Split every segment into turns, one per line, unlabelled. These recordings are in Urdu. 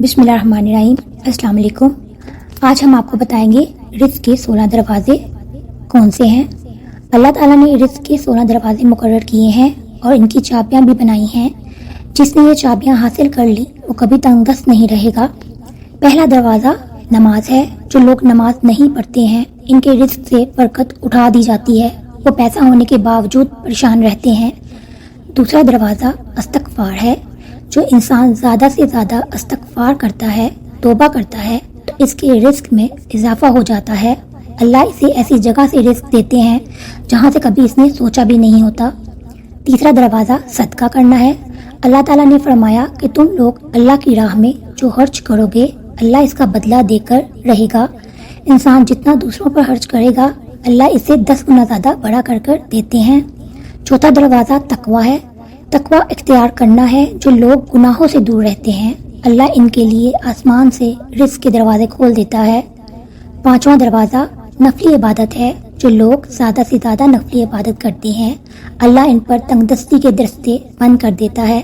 بسم اللہ الرحمن الرحیم۔ السلام علیکم۔ آج ہم آپ کو بتائیں گے رزق کے 16 دروازے کون سے ہیں۔ اللہ تعالیٰ نے رزق کے 16 دروازے مقرر کیے ہیں اور ان کی چابیاں بھی بنائی ہیں۔ جس نے یہ چابیاں حاصل کر لی وہ کبھی تنگ دست نہیں رہے گا۔ پہلا دروازہ نماز ہے۔ جو لوگ نماز نہیں پڑھتے ہیں ان کے رزق سے برکت اٹھا دی جاتی ہے، وہ پیسہ ہونے کے باوجود پریشان رہتے ہیں۔ دوسرا دروازہ استغفار ہے۔ جو انسان زیادہ سے زیادہ استغفار کرتا ہے، توبہ کرتا ہے، تو اس کے رزق میں اضافہ ہو جاتا ہے۔ اللہ اسے ایسی جگہ سے رزق دیتے ہیں جہاں سے کبھی اس نے سوچا بھی نہیں ہوتا۔ تیسرا دروازہ صدقہ کرنا ہے۔ اللہ تعالیٰ نے فرمایا کہ تم لوگ اللہ کی راہ میں جو خرچ کرو گے اللہ اس کا بدلہ دے کر رہے گا۔ انسان جتنا دوسروں پر خرچ کرے گا اللہ اسے 10 گنا زیادہ بڑا کر دیتے ہیں۔ چوتھا دروازہ تقویٰ ہے۔ تقویٰ اختیار کرنا ہے۔ جو لوگ گناہوں سے دور رہتے ہیں اللہ ان کے لیے آسمان سے رزق کے دروازے کھول دیتا ہے۔ پانچواں دروازہ نفلی عبادت ہے۔ جو لوگ زیادہ سے زیادہ نفلی عبادت کرتے ہیں اللہ ان پر تنگ دستی کے درستے بند کر دیتا ہے۔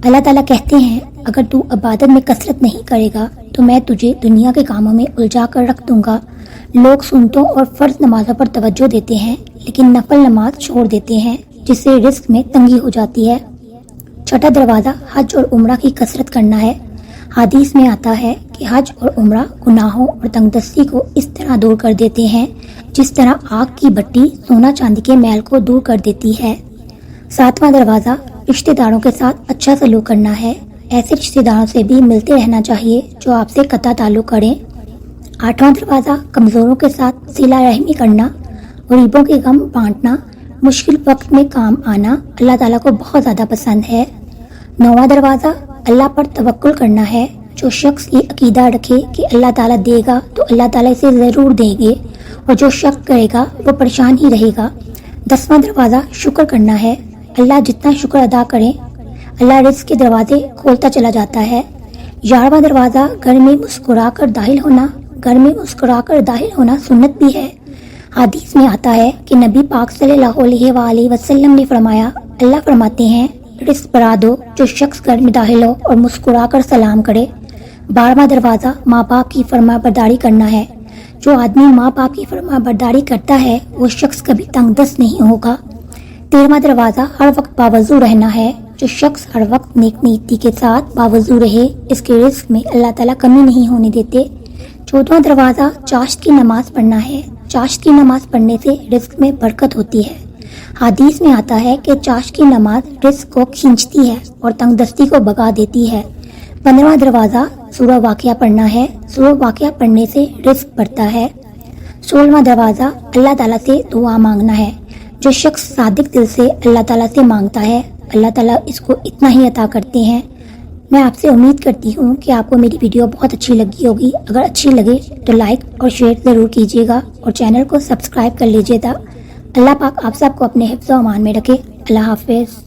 اللہ تعالیٰ کہتے ہیں اگر تو عبادت میں کثرت نہیں کرے گا تو میں تجھے دنیا کے کاموں میں الجھا کر رکھ دوں گا۔ لوگ سنتوں اور فرض نمازوں پر توجہ دیتے ہیں لیکن نفل نماز چھوڑ دیتے ہیں جس سے رزق میں تنگی ہو جاتی ہے۔ چھٹا دروازہ حج اور عمرہ کی کثرت کرنا ہے۔ حدیث میں آتا ہے کہ حج اور عمرہ گناہوں اور تنگ دستی کو اس طرح دور کر دیتے ہیں جس طرح آگ کی بٹی سونا چاندی کے میل کو دور کر دیتی ہے۔ ساتواں دروازہ رشتہ داروں کے ساتھ اچھا سلوک کرنا ہے۔ ایسے رشتہ داروں سے بھی ملتے رہنا چاہیے جو آپ سے قطع تعلق کریں۔ آٹھواں دروازہ کمزوروں کے ساتھ صلہ رحمی کرنا، غریبوں کے غم بانٹنا، مشکل وقت میں کام آنا اللہ تعالیٰ کو بہت زیادہ پسند ہے۔ نواں دروازہ اللہ پر توکل کرنا ہے۔ جو شخص یہ عقیدہ رکھے کہ اللہ تعالیٰ دے گا تو اللہ تعالیٰ اسے ضرور دیں گے اور جو شک کرے گا وہ پریشان ہی رہے گا۔ 10واں دروازہ شکر کرنا ہے۔ اللہ جتنا شکر ادا کریں اللہ رزق کے دروازے کھولتا چلا جاتا ہے۔ 11واں دروازہ گھر میں مسکرا کر داخل ہونا۔ گھر میں مسکرا کر داخل ہونا سنت بھی ہے۔ حدیث میں آتا ہے کہ نبی پاک صلی اللہ علیہ وآلہ وسلم نے فرمایا اللہ فرماتے ہیں رزق بڑھا دو جو شخص گھر میں داخل ہو اور مسکرا کر سلام کرے۔ 12واں دروازہ ماں باپ کی فرما برداری کرنا ہے۔ جو آدمی ماں باپ کی فرما برداری کرتا ہے وہ شخص کبھی تنگ دست نہیں ہوگا۔ 13واں دروازہ ہر وقت باوضو رہنا ہے۔ جو شخص ہر وقت نیک نیتی کے ساتھ باوضو رہے اس کے رزق میں اللہ تعالیٰ کمی نہیں ہونے دیتے۔ 14واں دروازہ چاشت کی نماز پڑھنا ہے۔ چاشت کی نماز پڑھنے سے رزق میں برکت ہوتی ہے۔ حدیث میں آتا ہے کہ چاشت کی نماز رزق کو کھینچتی ہے اور تنگ دستی کو بھگا دیتی ہے۔ 15واں دروازہ سورہ واقعہ پڑھنا ہے۔ سورہ واقعہ پڑھنے سے رزق بڑھتا ہے۔ 16واں دروازہ اللہ تعالیٰ سے دعا مانگنا ہے۔ جو شخص صادق دل سے اللہ تعالیٰ سے مانگتا ہے اللہ تعالیٰ اس کو اتنا ہی عطا کرتے ہیں۔ میں آپ سے امید کرتی ہوں کہ آپ کو میری ویڈیو بہت اچھی لگی ہوگی۔ اگر اچھی لگے تو لائک اور شیئر ضرور کیجیے گا اور چینل کو سبسکرائب کر لیجیے گا۔ اللہ پاک آپ سب کو اپنے حفظ و امان میں رکھے۔ اللہ حافظ۔